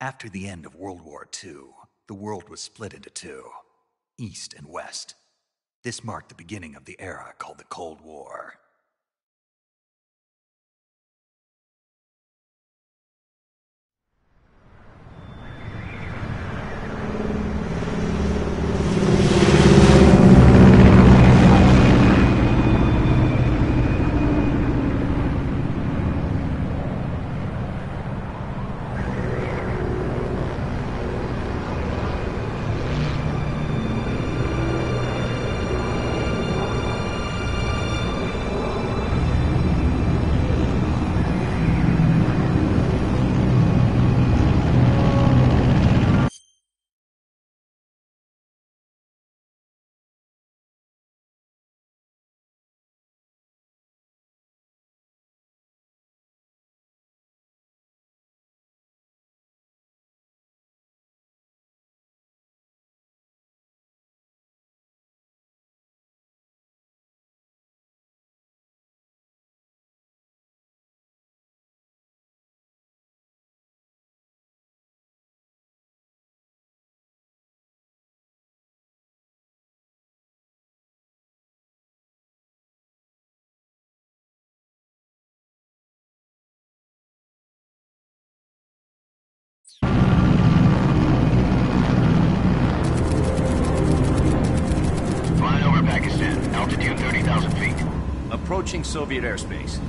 After the end of World War II, the world was split into two, East and West. This marked the beginning of the era called the Cold War. Flying over Pakistan, altitude 30,000 feet. Approaching Soviet airspace.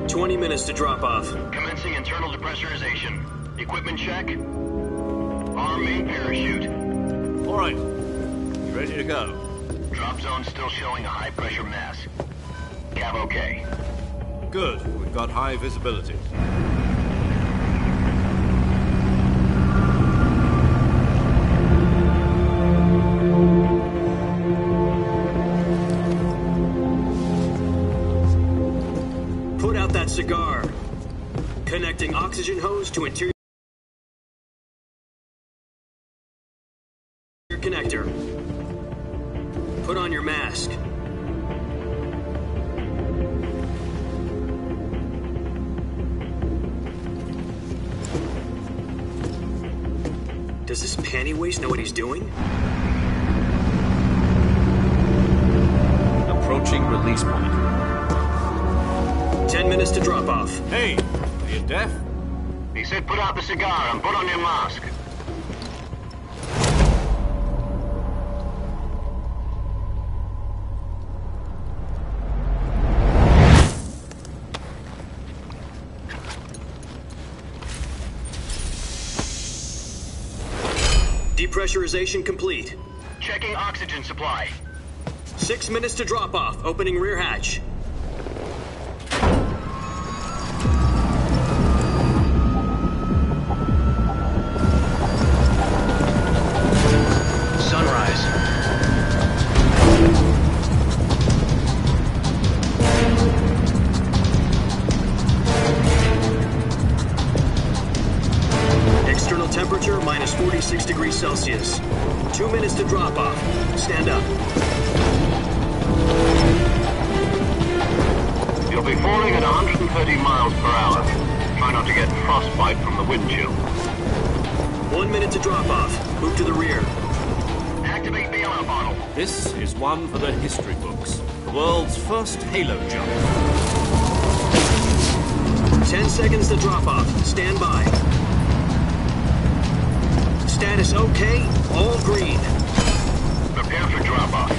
20 minutes to drop off. Commencing internal depressurization. Equipment check. Arm main parachute. All right. You ready to go? Drop zone still showing a high pressure mass. Cav okay. Good. We've got high visibility. Put out that cigar. Connecting oxygen hose to interior connector. Put on your mask. Does this panty waste know what he's doing? Approaching release point. 10 minutes to drop off. Hey, are you deaf? He said put out the cigar and put on your mask. Depressurization complete. Checking oxygen supply. 6 minutes to drop off. Opening rear hatch. Sunrise. External temperature minus 46 degrees Celsius. 2 minutes to drop off. Stand up. You'll be falling at 130 miles per hour. Try not to get frostbite from the wind chill. 1 minute to drop off. Move to the rear. Activate bailout bottle. This is one for the history books. The world's first halo jump. 10 seconds to drop off. Stand by. Status okay. All green. Prepare for drop-off.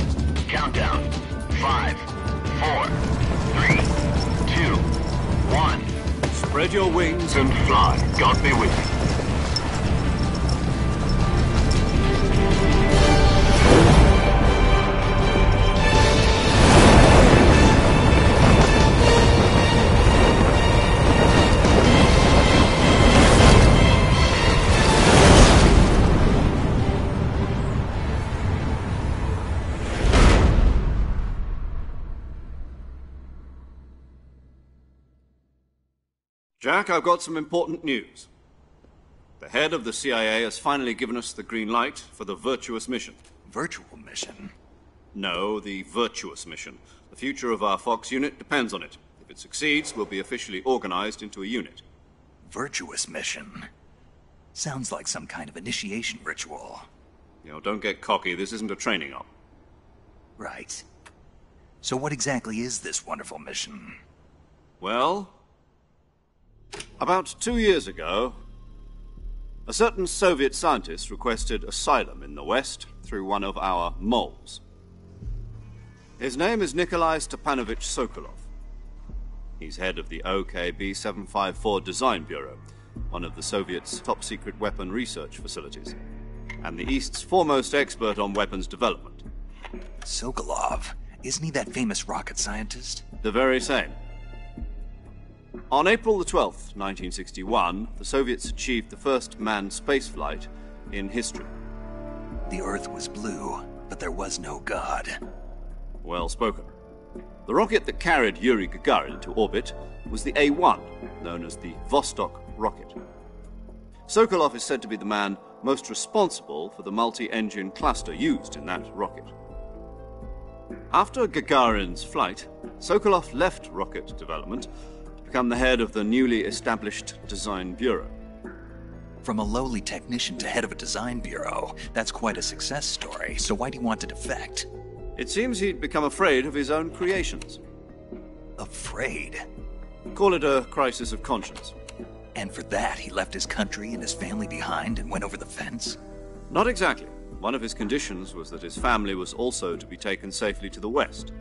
Countdown. 5, 4, 3, 2, 1. Spread your wings And fly. God be with you. Jack, I've got some important news. The head of the CIA has finally given us the green light for the virtuous mission. Virtual mission? No, the virtuous mission. The future of our Fox unit depends on it. If it succeeds, we'll be officially organized into a unit. Virtuous mission. Sounds like some kind of initiation ritual. You know, don't get cocky. This isn't a training op. Right. So what exactly is this wonderful mission? Well, about 2 years ago, a certain Soviet scientist requested asylum in the West through one of our moles. His name is Nikolai Stepanovich Sokolov. He's head of the OKB 754 Design Bureau, one of the Soviets' top-secret weapon research facilities, and the East's foremost expert on weapons development. Sokolov? Isn't he that famous rocket scientist? The very same. On April the 12th, 1961, the Soviets achieved the first manned spaceflight in history. The Earth was blue, but there was no God. Well spoken. The rocket that carried Yuri Gagarin to orbit was the A-1, known as the Vostok rocket. Sokolov is said to be the man most responsible for the multi-engine cluster used in that rocket. After Gagarin's flight, Sokolov left rocket development to become the head of the newly established Design Bureau. From a lowly technician to head of a design bureau, that's quite a success story. So why do you want to defect? It seems he'd become afraid of his own creations. Afraid? Call it a crisis of conscience. And for that, he left his country and his family behind and went over the fence? Not exactly. One of his conditions was that his family was also to be taken safely to the West.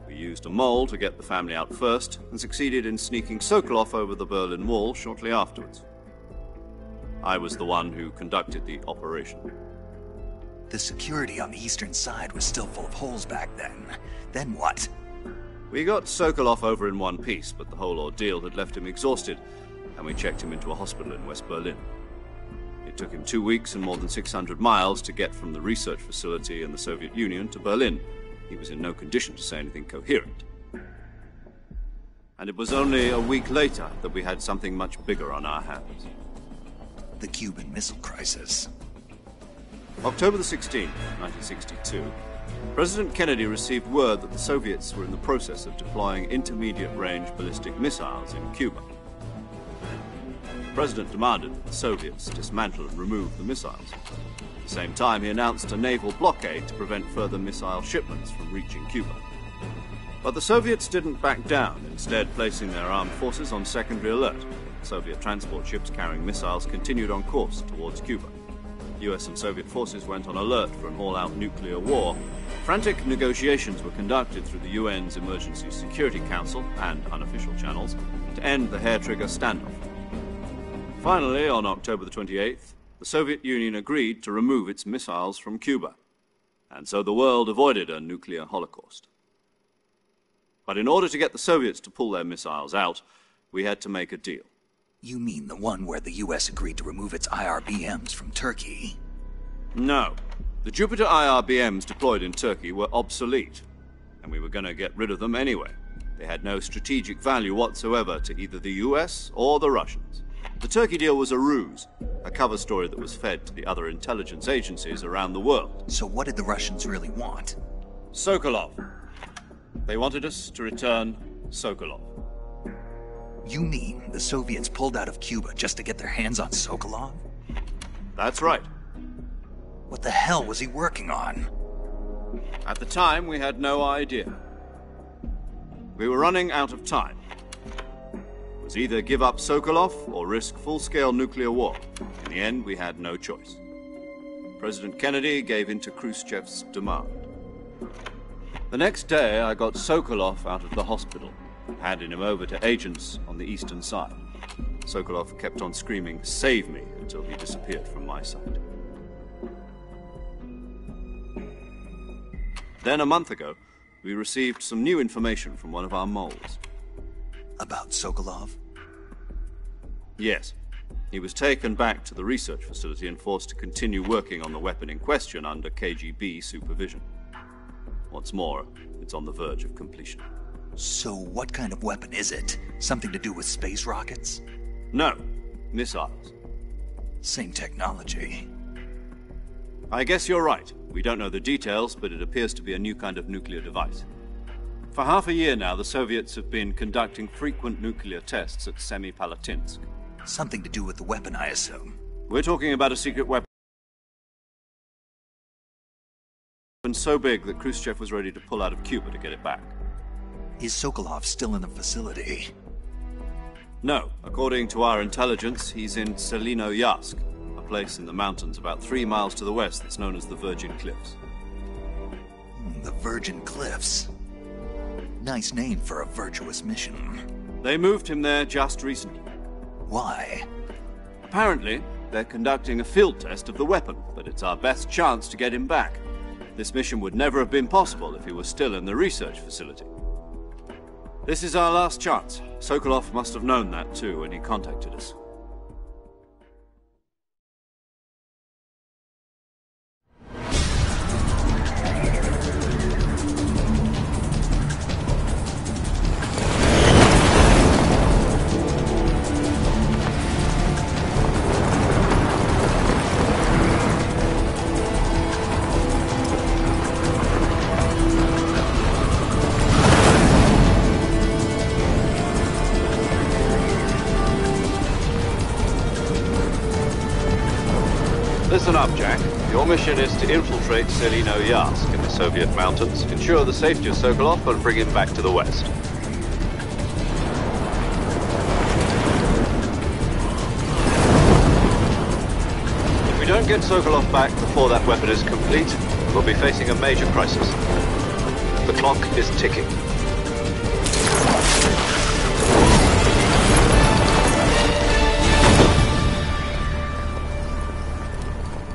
We used a mole to get the family out first, and succeeded in sneaking Sokolov over the Berlin Wall shortly afterwards. I was the one who conducted the operation. The security on the eastern side was still full of holes back then. Then what? We got Sokolov over in one piece, but the whole ordeal had left him exhausted, and we checked him into a hospital in West Berlin. It took him 2 weeks and more than 600 miles to get from the research facility in the Soviet Union to Berlin. He was in no condition to say anything coherent. And it was only a week later that we had something much bigger on our hands. The Cuban Missile Crisis. October the 16th, 1962, President Kennedy received word that the Soviets were in the process of deploying intermediate-range ballistic missiles in Cuba. The President demanded that the Soviets dismantle and remove the missiles. At the same time, he announced a naval blockade to prevent further missile shipments from reaching Cuba. But the Soviets didn't back down, instead placing their armed forces on secondary alert. Soviet transport ships carrying missiles continued on course towards Cuba. US and Soviet forces went on alert for an all-out nuclear war. Frantic negotiations were conducted through the UN's Emergency Security Council and unofficial channels to end the hair-trigger standoff. Finally, on October the 28th, the Soviet Union agreed to remove its missiles from Cuba, and so the world avoided a nuclear holocaust. But in order to get the Soviets to pull their missiles out, we had to make a deal. You mean the one where the US agreed to remove its IRBMs from Turkey? No. The Jupiter IRBMs deployed in Turkey were obsolete, and we were going to get rid of them anyway. They had no strategic value whatsoever to either the US or the Russians. The Turkey deal was a ruse, a cover story that was fed to the other intelligence agencies around the world. So what did the Russians really want? Sokolov. They wanted us to return Sokolov. You mean the Soviets pulled out of Cuba just to get their hands on Sokolov? That's right. What the hell was he working on? At the time, we had no idea. We were running out of time. It was either give up Sokolov or risk full-scale nuclear war. In the end, we had no choice. President Kennedy gave in to Khrushchev's demand. The next day, I got Sokolov out of the hospital, handing him over to agents on the eastern side. Sokolov kept on screaming, "Save me," until he disappeared from my sight. Then, a month ago, we received some new information from one of our moles. About Sokolov? Yes. He was taken back to the research facility and forced to continue working on the weapon in question under KGB supervision. What's more, it's on the verge of completion. So what kind of weapon is it? Something to do with space rockets? No, missiles. Same technology. I guess you're right. We don't know the details, but it appears to be a new kind of nuclear device. For half a year now, the Soviets have been conducting frequent nuclear tests at Semipalatinsk. Something to do with the weapon, I assume. We're talking about a secret weapon so big that Khrushchev was ready to pull out of Cuba to get it back. Is Sokolov still in the facility? No. According to our intelligence, he's in Selino-Yarsk, a place in the mountains about 3 miles to the west that's known as the Virgin Cliffs. The Virgin Cliffs. Nice name for a virtuous mission. They moved him there just recently. Why? Apparently, they're conducting a field test of the weapon, but it's our best chance to get him back. This mission would never have been possible if he was still in the research facility. This is our last chance. Sokolov must have known that too when he contacted us. Listen up, Jack. Your mission is to infiltrate Selino-Yarsk in the Soviet mountains, ensure the safety of Sokolov, and bring him back to the west. If we don't get Sokolov back before that weapon is complete, we'll be facing a major crisis. The clock is ticking.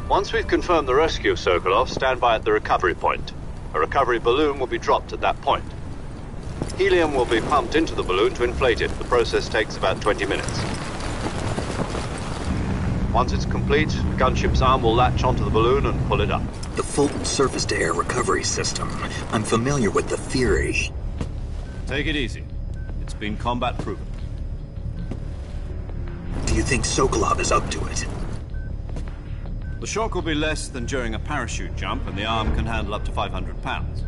Once we've confirmed the rescue of Sokolov, stand by at the recovery point. A recovery balloon will be dropped at that point. Helium will be pumped into the balloon to inflate it. The process takes about 20 minutes. Once it's complete, the gunship's arm will latch onto the balloon and pull it up. The Fulton surface-to-air recovery system. I'm familiar with the theory. Take it easy. It's been combat-proven. Do you think Sokolov is up to it? The shock will be less than during a parachute jump, and the arm can handle up to 500 pounds.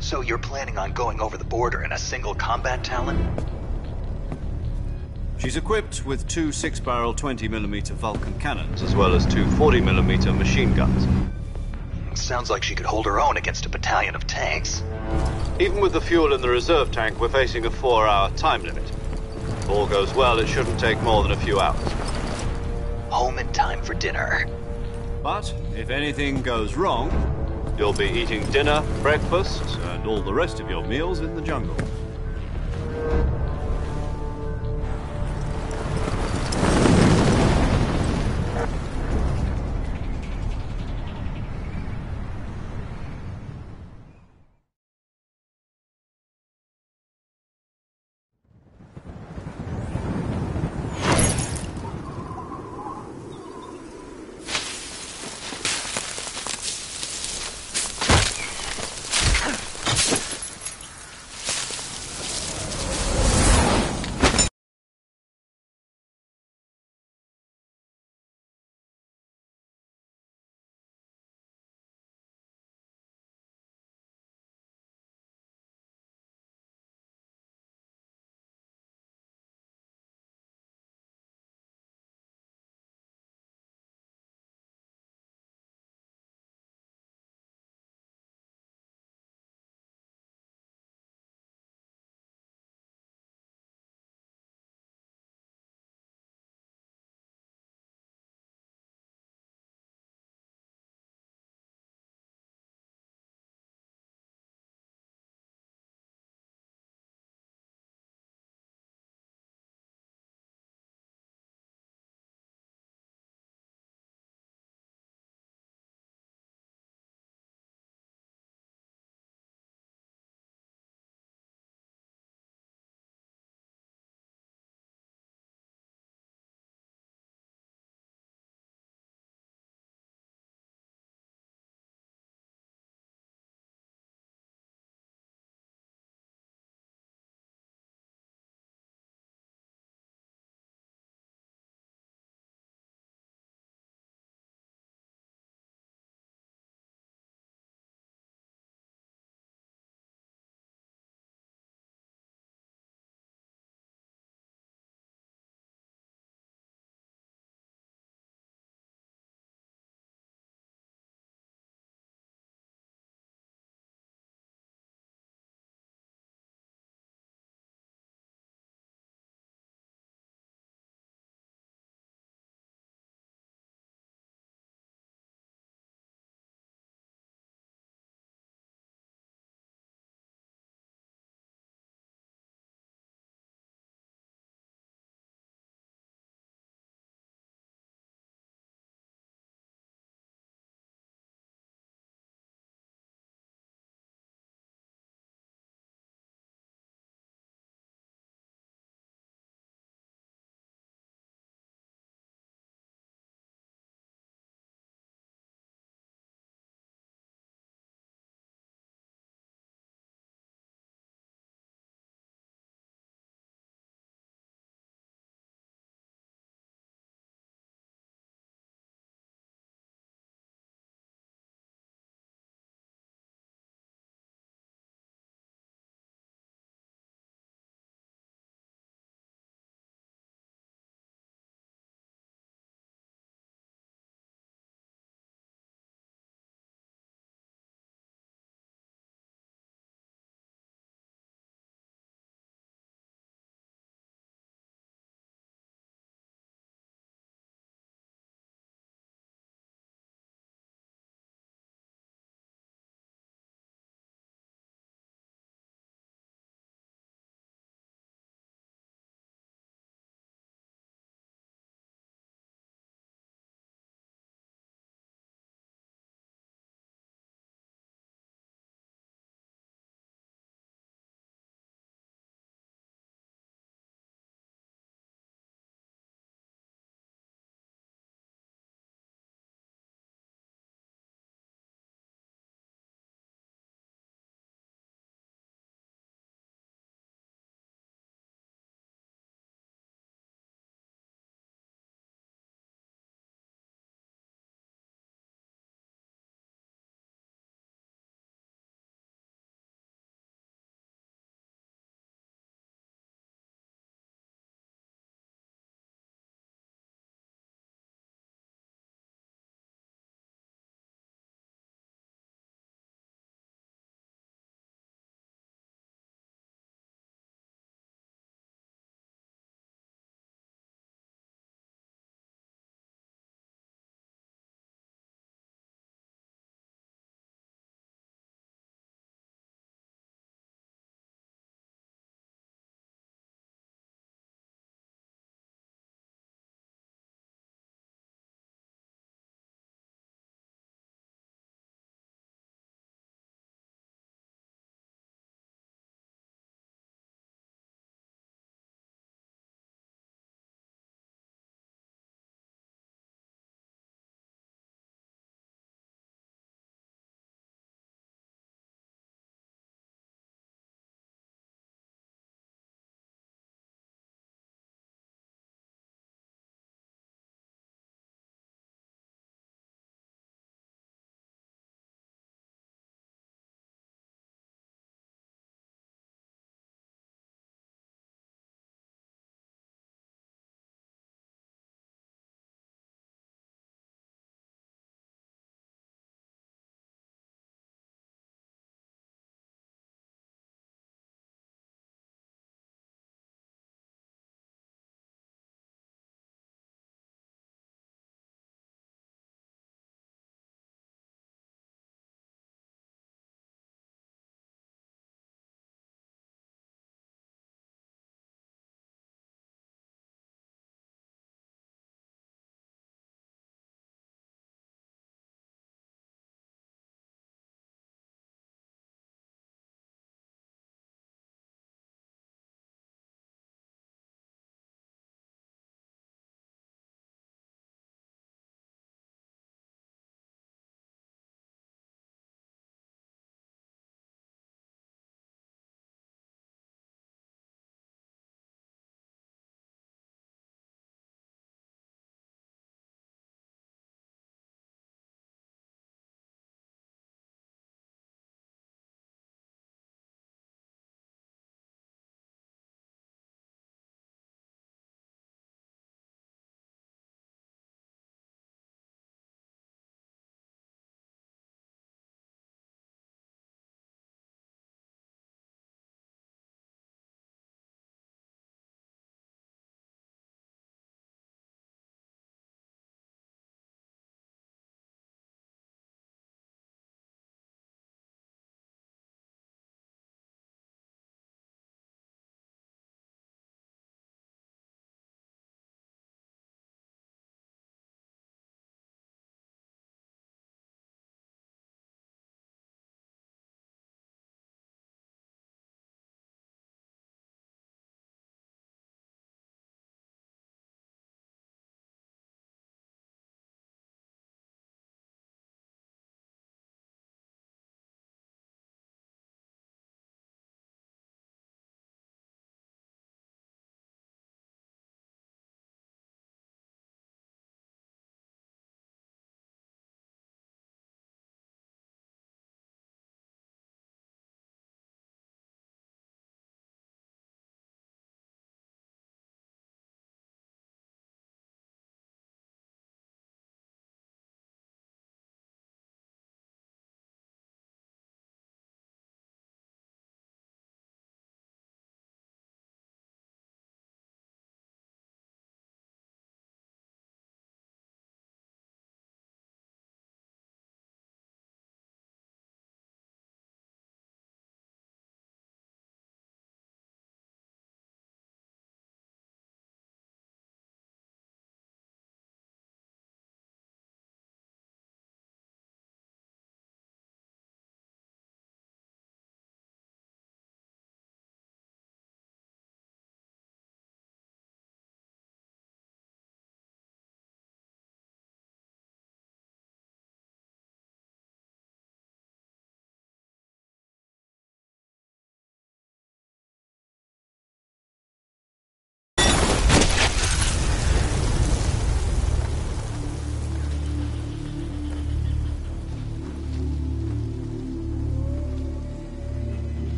So you're planning on going over the border in a single combat Talon? She's equipped with 2 6-barrel 20mm Vulcan cannons, as well as 2 40mm machine guns. Sounds like she could hold her own against a battalion of tanks. Even with the fuel in the reserve tank, we're facing a 4-hour time limit. If all goes well, it shouldn't take more than a few hours. Home in time for dinner. But if anything goes wrong, you'll be eating dinner, breakfast, and all the rest of your meals in the jungle.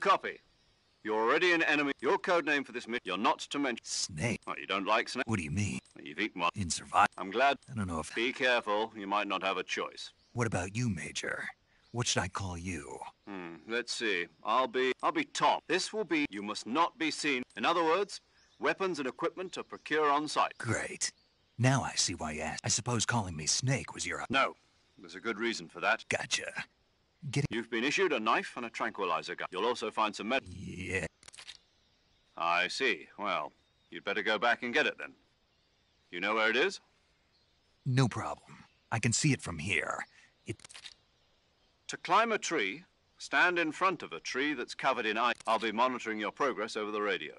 Copy. You're already an enemy. Your code name for this mission, you're not to mention. Snake? Oh, you don't like snake? What do you mean? You've eaten one. In survival? I'm glad. I don't know if... Be careful. You might not have a choice. What about you, Major? What should I call you? Let's see. I'll be Tom. This will be, you must not be seen. In other words, weapons and equipment to procure on site. Great. Now I see why you asked. I suppose calling me Snake was your... No. There's a good reason for that. Gotcha. You've been issued a knife and a tranquilizer gun. You'll also find some med... Yeah. I see. Well, you'd better go back and get it then. You know where it is? No problem. I can see it from here. To climb a tree, stand in front of a tree that's covered in ice. I'll be monitoring your progress over the radio.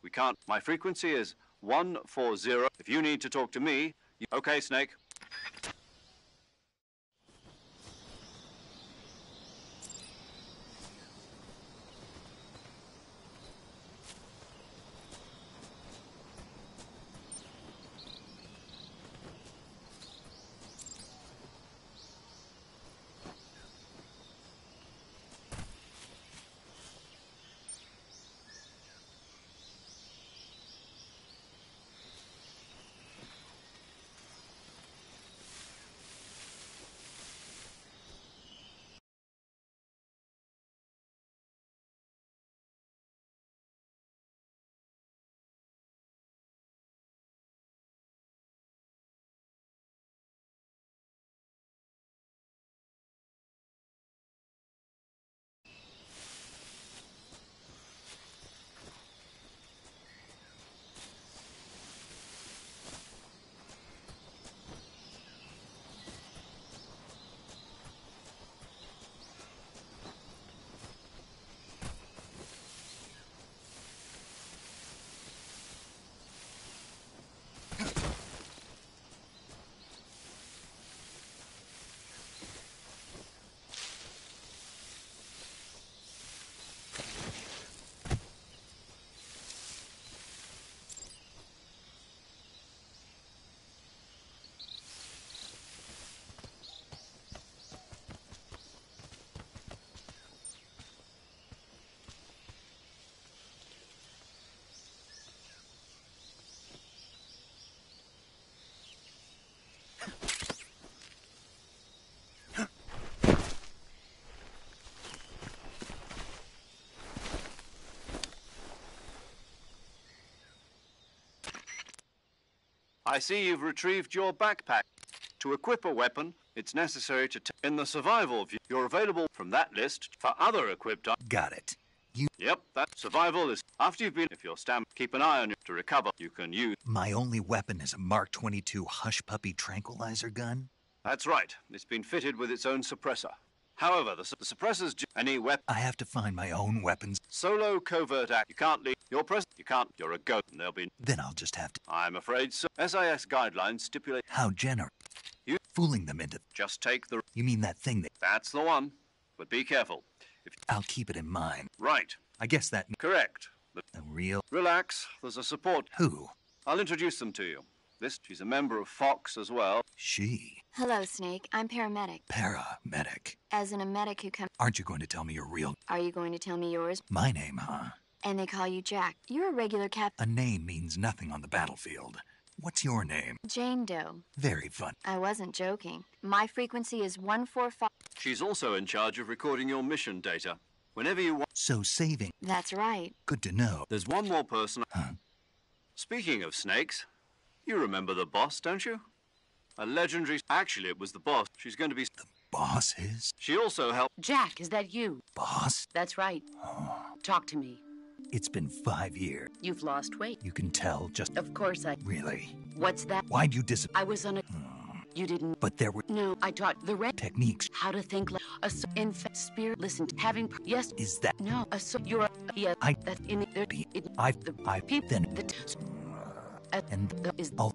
We can't... My frequency is 140. If you need to talk to me... Okay, Snake. I see you've retrieved your backpack. To equip a weapon, it's necessary to... In the survival view, you're available from that list for other equipped... Got it. Yep, that survival is... After you've been... If you're stamped, keep an eye on you to recover. You can use... My only weapon is a Mark 22 Hush Puppy tranquilizer gun? That's right. It's been fitted with its own suppressor. However, the suppressor's... Any weapon... I have to find my own weapons. Solo covert act. You can't leave. You're present. You can't. You're a ghost. And there'll be... Then I'll just have to... I'm afraid so. SIS guidelines stipulate... How generous. You... Fooling them into... Just take the... You mean that thing that... That's the one. But be careful. I'll keep it in mind. Right. I guess that... Correct. A real... Relax. There's a support... Who? I'll introduce them to you. She's a member of Fox as well. She? Hello, Snake. I'm paramedic. Paramedic. As in a medic who comes... Aren't you going to tell me your real... Are you going to tell me yours? My name, huh? And they call you Jack. You're a regular A name means nothing on the battlefield. What's your name? Jane Doe. Very fun. I wasn't joking. My frequency is 145... She's also in charge of recording your mission data. Whenever you want... So saving... That's right. Good to know. There's one more person... Huh? Speaking of snakes, you remember the boss, don't you? A legendary... Actually, it was the boss. She's going to be... The boss is? She also helped... Jack, is that you? Boss? That's right. Oh. Talk to me. It's been 5 years. You've lost weight. You can tell just... Of course I... Really? What's that? Why'd you disappear? I was on a... You didn't... But there were... No, I taught the red... Techniques. How to think like... In fact, spirit... Listen, having... Yes... Is that... No, you're a... Yeah, I... That in... There... It... I... People... Then... The... And... The... Is... All...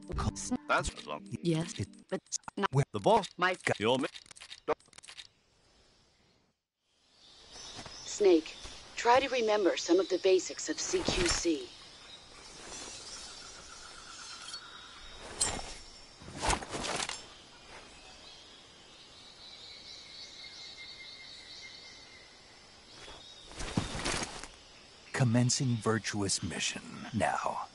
That's long. Yes, It... but... Not... Where... The boss... My... Your... Snake, try to remember some of the basics of CQC. Commencing virtuous mission now.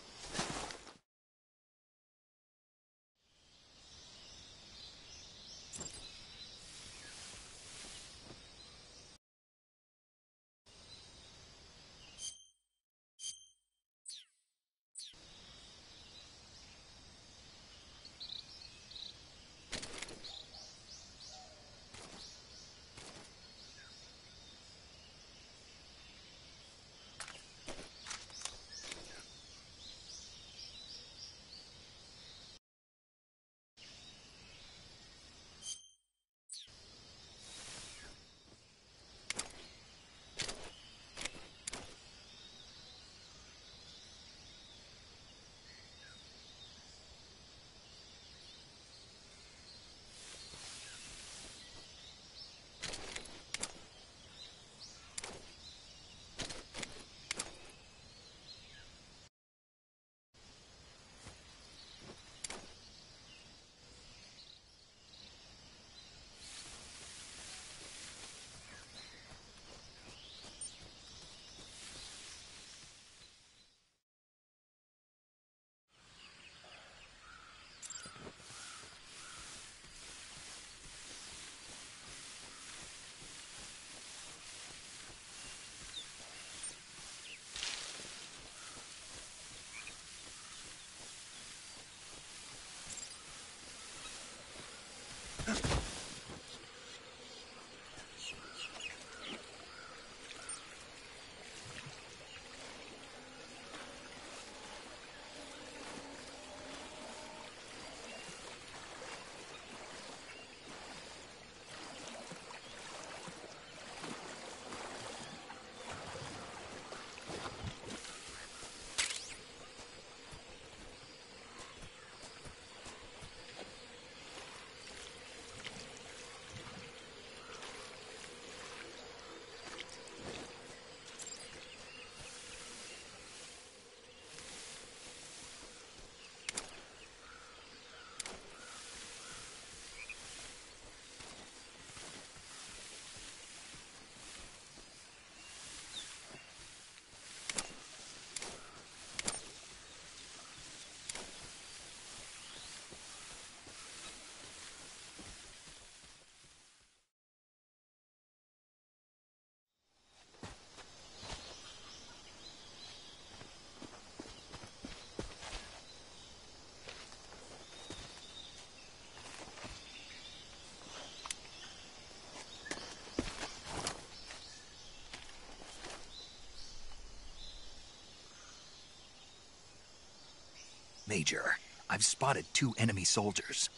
Major, I've spotted 2 enemy soldiers.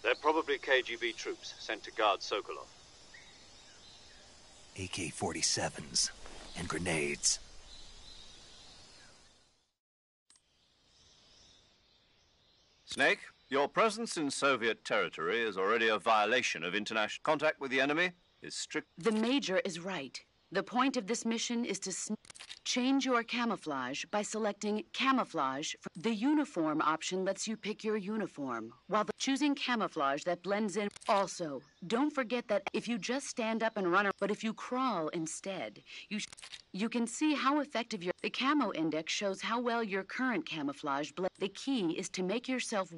They're probably KGB troops sent to guard Sokolov. AK-47s and grenades. Snake, your presence in Soviet territory is already a violation of international contact with the enemy. Is strict. The Major is right. The point of this mission is to change your camouflage by selecting camouflage. The uniform option lets you pick your uniform, while choosing camouflage that blends in. Also, don't forget that if you just stand up and run, but if you crawl instead, you can see how effective the camo index shows how well your current camouflage blends. The key is to make yourself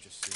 just